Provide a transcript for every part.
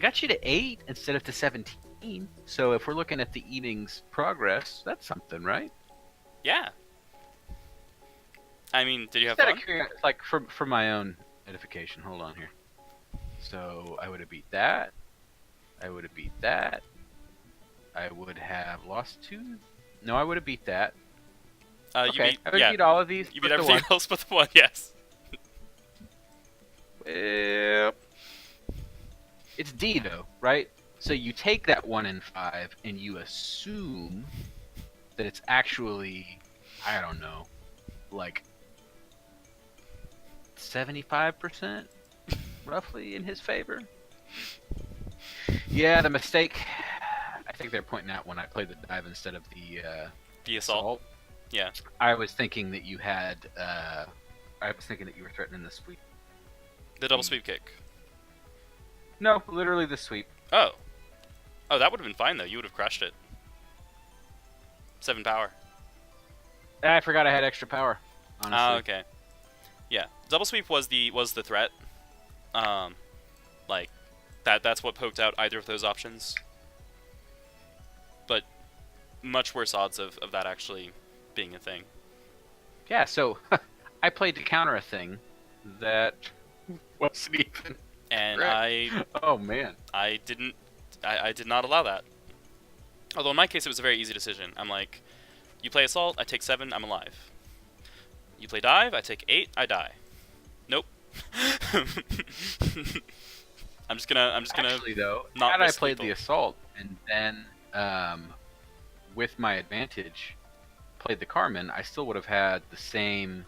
got you to 8 instead of to 17. So if we're looking at the evening's progress, that's something, right? Yeah. I mean, did you have Just fun? Like for my own edification. Hold on here. So I would have beat that. I would have beat that. I would have lost 2. No, I would have beat that. Okay, I would beat all of these. You beat everything else but the one, yes. Well, it's D though, right? So you take that 1 in 5 and you assume that it's actually, I don't know, like 75% roughly in his favor. Yeah, the mistake. I think they're pointing out when I played the dive instead of the assault. Yeah. I was thinking that you had. I was thinking that you were threatening the sweep. The double sweep kick. No, literally the sweep. Oh. Oh, that would have been fine though. You would have crushed it. 7 power. I forgot I had extra power. Honestly. Ah, okay. Yeah, double sweep was the threat. Like that's what poked out either of those options. But much worse odds of that actually being a thing. Yeah, so I played to counter a thing that wasn't even. And correct. Oh man. I did not allow that. Although in my case it was a very easy decision. I'm like, you play assault, I take 7, I'm alive. You play dive, I take 8, I die. Nope. I'm just gonna. Actually, though, not had I played lethal. the assault and then, with my advantage, played the Carmen, I still would have had the same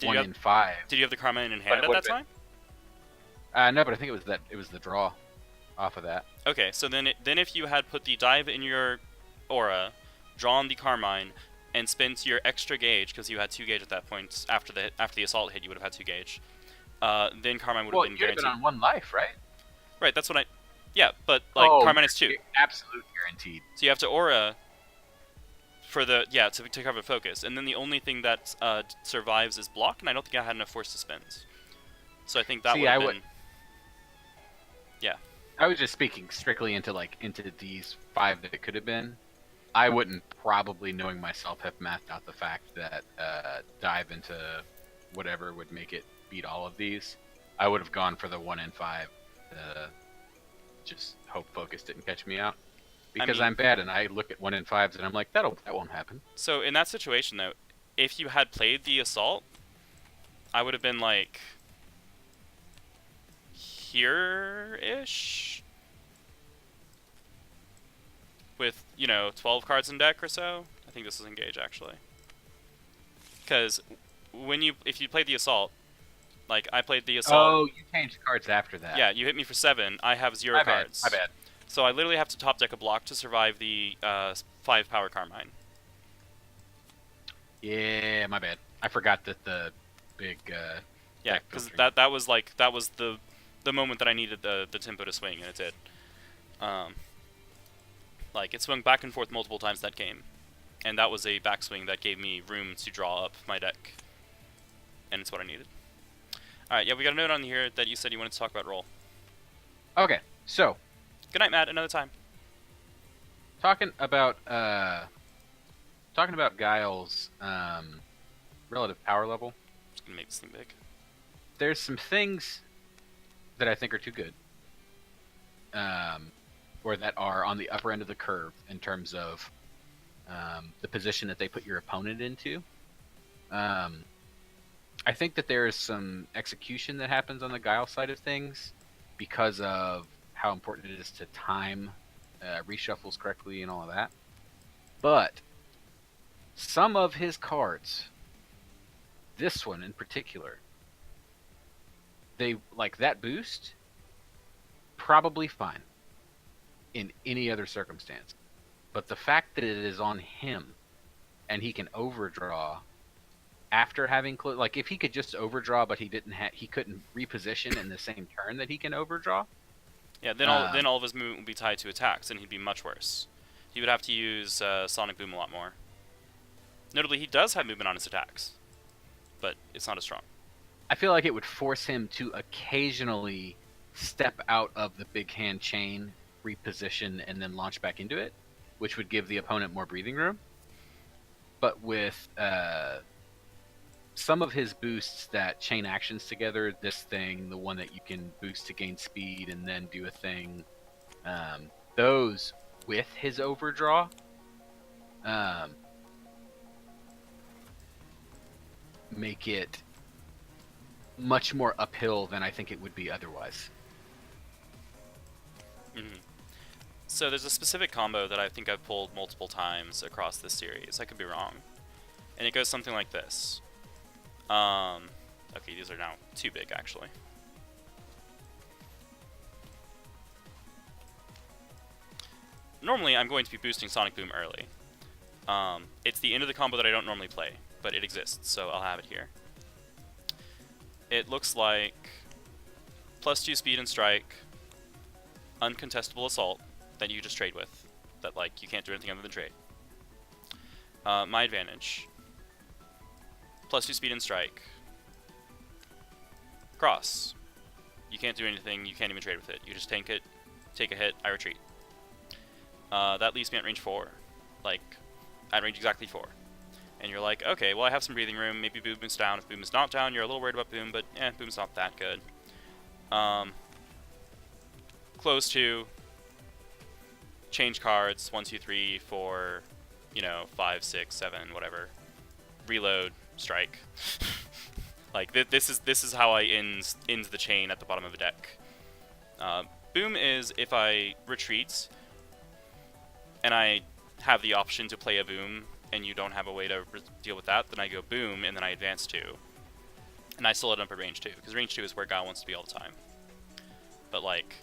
1 in 5. Did you have the Carmen in hand at that time? No, but I think it was the draw off of that. Okay, so then if you had put the dive in your aura, drawn the Carmine, and spent your extra gauge, because you had 2 gauge at that point, after the assault hit you would have had 2 gauge, then Carmine would have been guaranteed. Well, you'd have been on 1 life, right? Right, that's what I... Yeah, but like Carmine is 2. Absolute guaranteed. So you have to aura for the... Yeah, to cover focus, and then the only thing that survives is block, and I don't think I had enough force to spend. So I think that would have been... Yeah. I was just speaking strictly into these 5 that it could have been. I wouldn't probably, knowing myself, have mathed out the fact that dive into whatever would make it beat all of these. I would have gone for the 1 in 5. Just hope focus didn't catch me out. Because I'm bad and I look at 1 in 5s and I'm like, that won't happen. So in that situation though, if you had played the assault, I would have been like here-ish? With, 12 cards in deck or so. I think this is engage actually. Because if you played the assault, like I played the assault. Oh, you changed cards after that. Yeah, you hit me for 7. I have 0 cards. My bad. So I literally have to top deck a block to survive the 5 power Carmine. Yeah, my bad. I forgot that the big. Yeah, because that was the moment that I needed the tempo to swing, and it did. Like, it swung back and forth multiple times that game. And that was a backswing that gave me room to draw up my deck. And it's what I needed. Alright, yeah, we got a note on here that you said you wanted to talk about roll. Okay, so. Good night, Matt. Another time. Talking about Guile's relative power level. Just gonna make this thing big. There's some things that I think are too good. Or that are on the upper end of the curve in terms of the position that they put your opponent into. I think that there is some execution that happens on the Guile side of things because of how important it is to time reshuffles correctly and all of that. But some of his cards, this one in particular, they like that boost, probably fine in any other circumstance. But the fact that it is on him and he can overdraw after having like if he could just overdraw but he couldn't reposition in the same turn that he can overdraw. Yeah, then all of his movement would be tied to attacks and he'd be much worse. He would have to use Sonic Boom a lot more. Notably, he does have movement on his attacks, but it's not as strong. I feel like it would force him to occasionally step out of the big hand chain, reposition, and then launch back into it, which would give the opponent more breathing room. But with some of his boosts that chain actions together, this thing, the one that you can boost to gain speed and then do a thing, those with his overdraw, make it much more uphill than I think it would be otherwise. Mm-hmm. So there's a specific combo that I think I've pulled multiple times across this series. I could be wrong. And it goes something like this. Okay, these are now too big, actually. Normally, I'm going to be boosting Sonic Boom early. It's the end of the combo that I don't normally play, but it exists, so I'll have it here. It looks like +2 speed and strike, uncontestable assault that you just trade with, that like you can't do anything other than trade. My advantage, +2 speed and strike, cross. You can't do anything, you can't even trade with it. You just tank it, take a hit, I retreat. That leaves me at range 4, like at range exactly 4. And you're like, okay, well I have some breathing room, maybe Boom is down. If Boom is not down, you're a little worried about Boom, but Boom's not that good. Close to, change cards, 1, 2, 3, 4, 5, 6, 7, whatever. Reload, strike. Like this is how I end the chain at the bottom of the deck. Boom is if I retreat and I have the option to play a Boom and you don't have a way to deal with that, then I go Boom and then I advance 2. And I still end up at range 2, because range 2 is where Guile wants to be all the time. But like,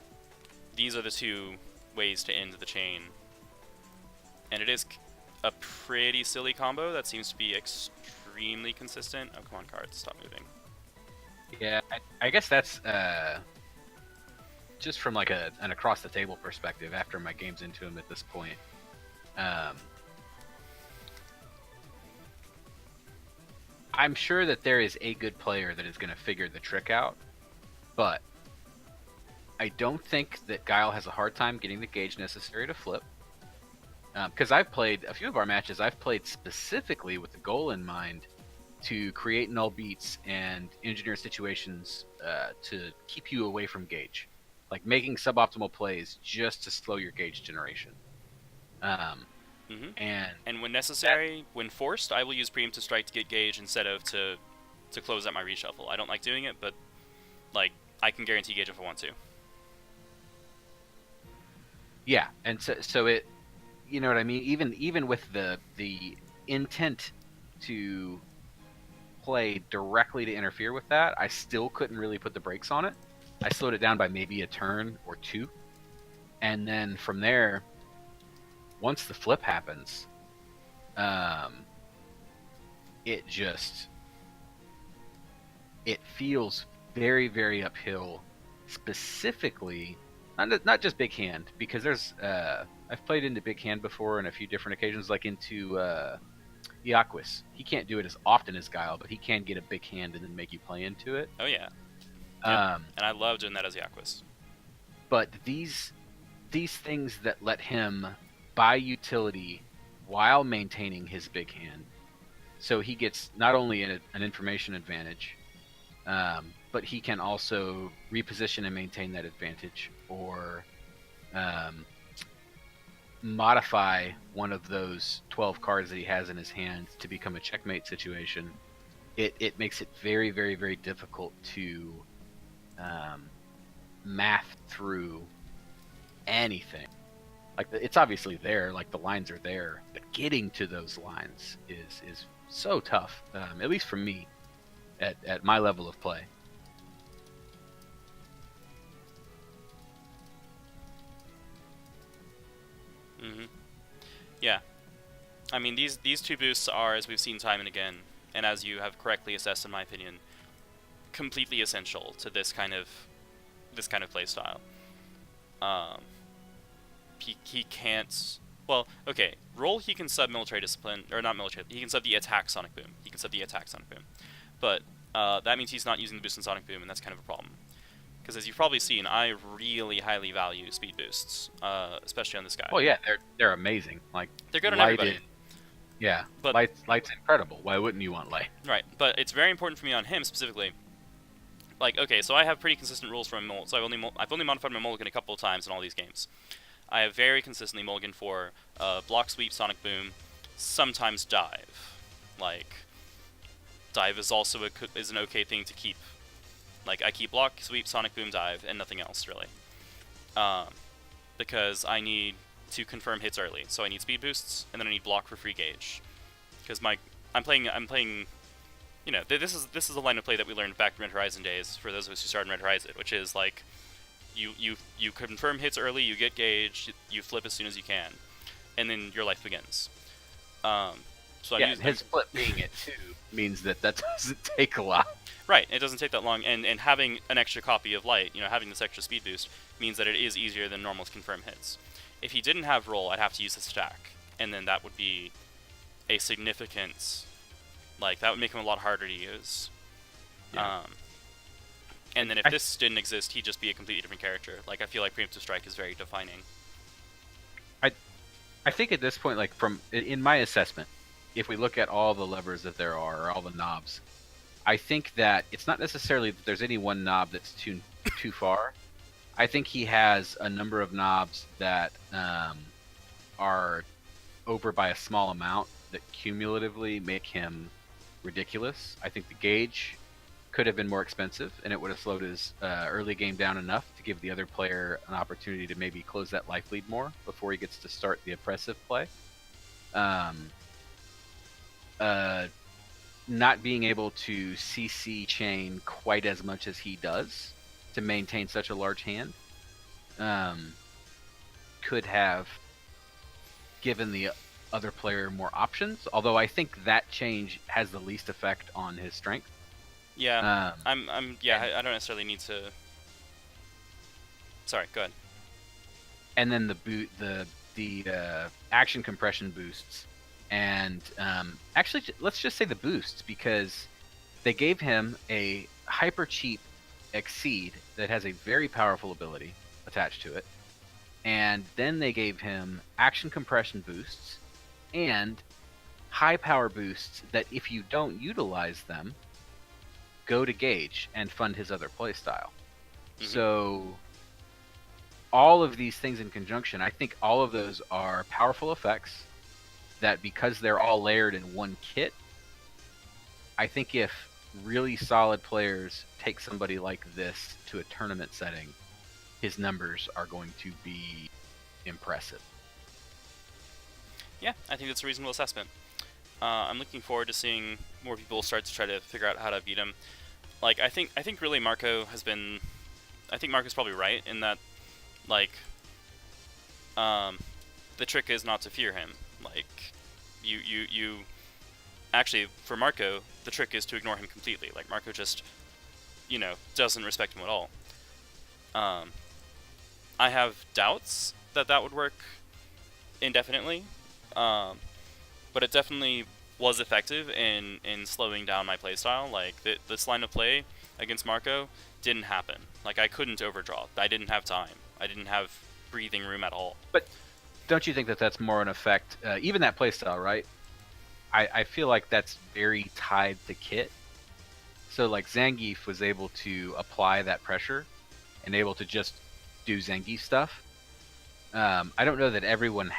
these are the two ways to end the chain. And it is a pretty silly combo that seems to be extremely consistent. Oh, come on, cards, stop moving. Yeah, I guess that's just from like an across the table perspective. After my game's into him at this point, I'm sure that there is a good player that is going to figure the trick out, but I don't think that Guile has a hard time getting the gauge necessary to flip. Because I've played a few of our matches, I've played specifically with the goal in mind to create null beats and engineer situations to keep you away from gauge, like making suboptimal plays just to slow your gauge generation. And when necessary, when forced, I will use preemptive strike to get gauge instead of to close out my reshuffle. I don't like doing it, but like I can guarantee gauge if I want to. Yeah, and so it, you know what I mean. Even with the intent to play directly to interfere with that, I still couldn't really put the brakes on it. I slowed it down by maybe a turn or two, and then from there, once the flip happens, it feels very, very uphill. Specifically, not just big hand, because there's I've played into big hand before on a few different occasions, like into Iaquis. He can't do it as often as Guile, but he can get a big hand and then make you play into it. Oh yeah. Yep. And I love doing that as Iaquis. But these things that let him buy utility while maintaining his big hand, so he gets not only an information advantage, but he can also reposition and maintain that advantage, or modify one of those 12 cards that he has in his hand to become a checkmate situation. It makes it very, very, very difficult to math through anything. Like, it's obviously there, like the lines are there, but getting to those lines is so tough, at least for me, at my level of play. Yeah. I mean, these two boosts are, as we've seen time and again, and as you have correctly assessed in my opinion, completely essential to this kind of play style. He can't. Well, okay. Roll, he can sub military discipline, or not military. He can sub the attack Sonic Boom. But that means he's not using the boost in Sonic Boom, and that's kind of a problem. Because as you've probably seen, I really highly value speed boosts, especially on this guy. Well, yeah, they're amazing. Like They're good on light everybody. is, yeah, But light's incredible. Why wouldn't you want light? right, but it's very important for me on him specifically. Like, okay, so I have pretty consistent rules for my mul. So I've only modified my mulligan a couple of times in all these games. I have very consistently mulligan for block, sweep, sonic boom, sometimes dive. Like, dive is also is an okay thing to keep. Like, I keep block, sweep, sonic boom, dive, and nothing else really. Because I need to confirm hits early, so I need speed boosts, and then I need block for free gauge. Because I'm playing. You know, this is a line of play that we learned back in Red Horizon days. For those of us who started Red Horizon, which is like, you confirm hits early, you get gauge, you flip as soon as you can, and then your life begins. So yeah, his flip being at 2 means that doesn't take a lot. Right, it doesn't take that long, and having an extra copy of light, you know, having this extra speed boost means that it is easier than normal to confirm hits. If he didn't have roll, I'd have to use his stack, and then that would be a significant, like, that would make him a lot harder to use. Yeah. And then if this didn't exist, he'd just be a completely different character. Like, I feel like Preemptive Strike is very defining. I think at this point, like in my assessment, if we look at all the levers that there are, or all the knobs, I think that it's not necessarily that there's any one knob that's too far. I think he has a number of knobs that are over by a small amount that cumulatively make him ridiculous. I think the gauge could have been more expensive, and it would have slowed his early game down enough to give the other player an opportunity to maybe close that life lead more before he gets to start the oppressive play. Not being able to CC chain quite as much as he does to maintain such a large hand could have given the other player more options, although I think that change has the least effect on his strength. Yeah, I don't necessarily need to. Sorry, go ahead. And then the action compression boosts, and actually, let's just say the boosts, because they gave him a hyper cheap Exceed that has a very powerful ability attached to it, and then they gave him action compression boosts and high power boosts that, if you don't utilize them, go to gauge and fund his other playstyle. Mm-hmm. So all of these things in conjunction, I think all of those are powerful effects that, because they're all layered in one kit, I think if really solid players take somebody like this to a tournament setting, his numbers are going to be impressive. Yeah, I think that's a reasonable assessment. I'm looking forward to seeing more people start to try to figure out how to beat him. Like, I think really Marco has been. I think Marco's probably right in that, like, the trick is not to fear him. Like, you actually, for Marco, the trick is to ignore him completely. Like, Marco just, you know, doesn't respect him at all. I have doubts that would work indefinitely, but it definitely was effective in slowing down my playstyle. Like, this line of play against Marco didn't happen. Like, I couldn't overdraw. I didn't have time. I didn't have breathing room at all. But don't you think that that's more an effect, even that playstyle, right? I feel like that's very tied to kit. So, like, Zangief was able to apply that pressure and able to just do Zangief stuff. I don't know that everyone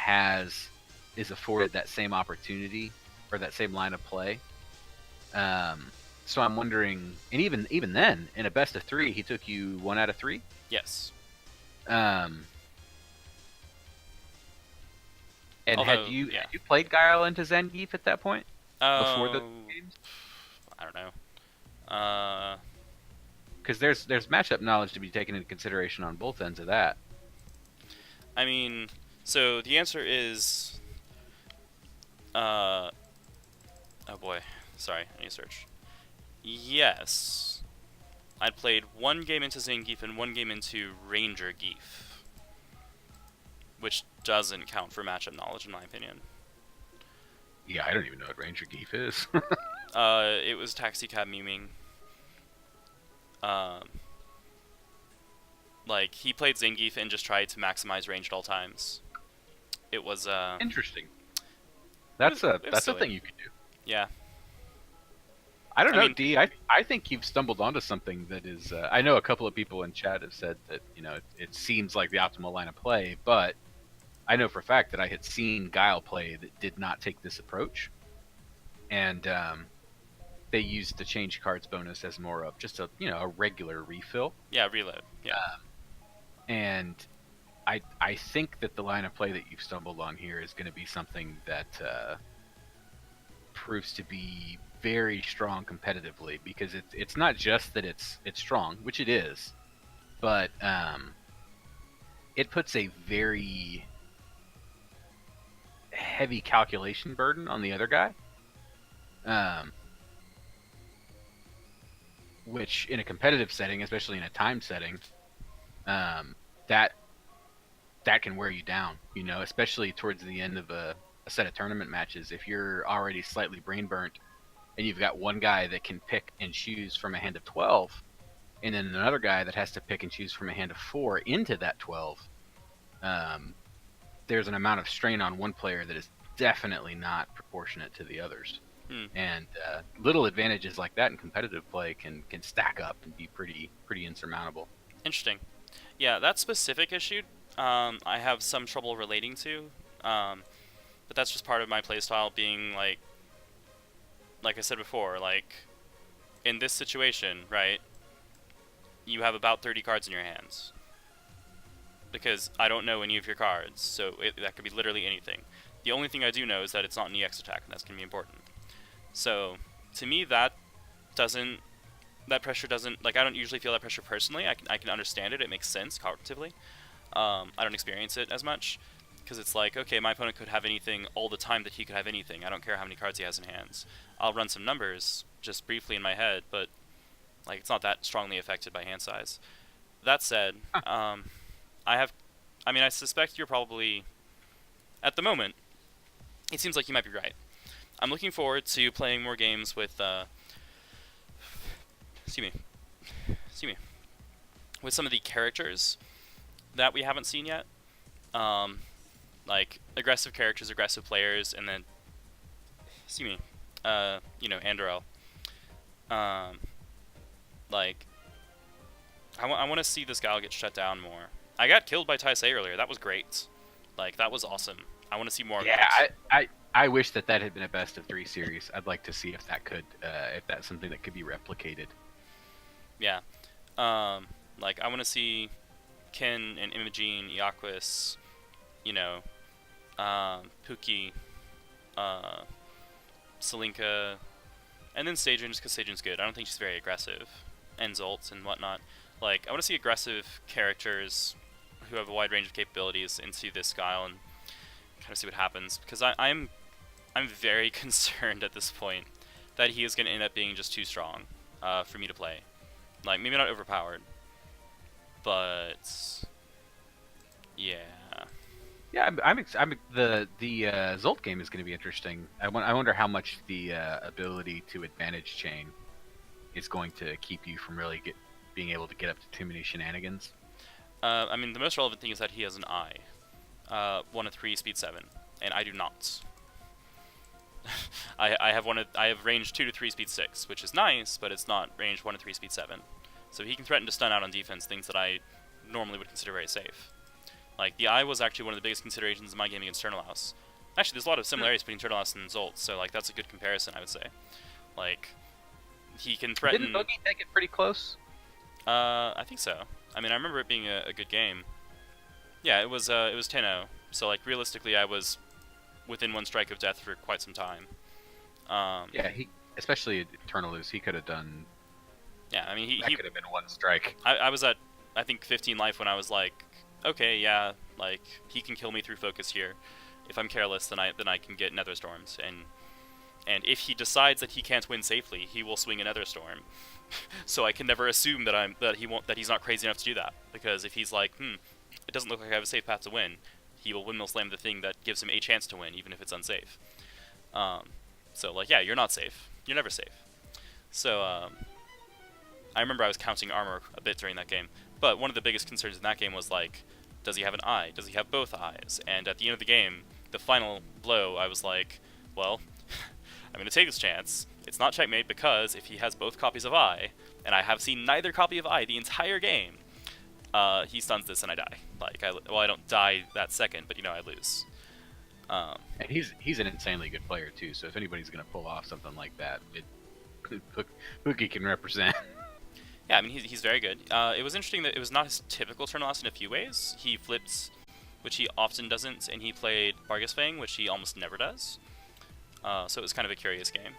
is afforded that same opportunity or that same line of play. So I'm wondering, and even then, in a best of 3, he took you 1 out of 3. Yes. And Although, had you played Guile into Zangief at that point before the games? I don't know. Because there's matchup knowledge to be taken into consideration on both ends of that. I mean, so the answer is, oh boy, sorry, I need to search. Yes, I'd played 1 game into Zangief and 1 game into Ranger Geef, which doesn't count for matchup knowledge in my opinion. Yeah, I don't even know what Ranger Geef is. It was taxi cab memeing. Like, he played Zangief and just tried to maximize range at all times. It was Interesting. it was That's a silly. thing you could do. Yeah. I don't I know, mean, D. I think you've stumbled onto something that is. I know a couple of people in chat have said that it seems like the optimal line of play, but I know for a fact that I had seen Guile play that did not take this approach, and they used the change cards bonus as more of just a regular refill. yeah, reload. Yeah. And I think that the line of play that you've stumbled on here is going to be something that proves to be very strong competitively, because it's not just that it's strong, which it is, but it puts a very heavy calculation burden on the other guy, which in a competitive setting, especially in a time setting, that can wear you down, especially towards the end of a set of tournament matches. If you're already slightly brain burnt and you've got one guy that can pick and choose from a hand of 12, and then another guy that has to pick and choose from a hand of 4 into that 12, there's an amount of strain on one player that is definitely not proportionate to the others. And little advantages like that in competitive play can stack up and be pretty insurmountable. Interesting. Yeah, that specific issue, I have some trouble relating to, but that's just part of my playstyle being like I said before, like in this situation, right? You have about 30 cards in your hands because I don't know any of your cards, so that could be literally anything. The only thing I do know is that it's not an EX attack, and that's gonna be important. So to me, that pressure doesn't, like, I don't usually feel that pressure personally. I can understand it. It makes sense cognitively. I don't experience it as much because it's like, okay, my opponent could have anything all the time that he could have anything. I don't care how many cards he has in hands. I'll run some numbers just briefly in my head, but like it's not that strongly affected by hand size. That said, I suspect you're probably, at the moment, it seems like you might be right. I'm looking forward to playing more games with, excuse me, with some of the characters that we haven't seen yet. Like aggressive characters, aggressive players, and then, Andorel. Like, I want to see this Guile get shut down more. I got killed by Taisei earlier. That was great. Like, that was awesome. I want to see more of that. Yeah, I wish that had been a best of 3 series. I'd like to see if that's something that could be replicated. Yeah. Like, I want to see Ken and Imogene, Iaquis, Pookie, Selinka, and then Sajin, just because Sajin's good. I don't think she's very aggressive. And Zoltz and whatnot. Like, I want to see aggressive characters who have a wide range of capabilities into this Guile and kind of see what happens. Because I'm very concerned at this point that he is going to end up being just too strong for me to play. Like, maybe not overpowered, but yeah. Yeah, the Zolt game is going to be interesting. I wonder how much the ability to advantage chain is going to keep you from really being able to get up to too many shenanigans. I mean, the most relevant thing is that he has an eye, 1 of 3, speed 7, and I do not. I have range 2 to 3, speed 6, which is nice, but it's not range 1 to 3, speed 7. So he can threaten to stun out on defense, things that I normally would consider very safe. Like, the eye was actually one of the biggest considerations in my game against Turtlehouse. Actually, there's a lot of similarities between Turtlehouse and Zolt, so, like, that's a good comparison, I would say. Like, he can threaten... Didn't Boogie take it pretty close? I think so. I mean, I remember it being a good game. Yeah, it was 10-0. So, like, realistically, I was within 1 strike of death for quite some time. Yeah, especially Eternalus, he could have done... Yeah, I mean, he could have been 1 strike. I was at, I think, 15 life when I was like, okay, yeah, like, he can kill me through focus here. If I'm careless, then I can get Nether Storms, and if he decides that he can't win safely, he will swing a Nether Storm. So I can never assume that he's not crazy enough to do that, because if he's like, it doesn't look like I have a safe path to win, he will windmill slam the thing that gives him a chance to win, even if it's unsafe. So, like, yeah, you're not safe. You're never safe. So, I remember I was counting armor a bit during that game. But one of the biggest concerns in that game was like, does he have an eye? Does he have both eyes? And at the end of the game, the final blow, I was like, well, I'm going to take this chance. It's not checkmate because if he has both copies of eye, and I have seen neither copy of eye the entire game, he stuns this and I die. Like, I don't die that second, but I lose. And he's an insanely good player too. So if anybody's gonna pull off something like that, Pookie can represent. Yeah, I mean he's very good. It was interesting that it was not his typical turn loss in a few ways. He flipped, which he often doesn't, and he played Bargus Fang, which he almost never does. So it was kind of a curious game.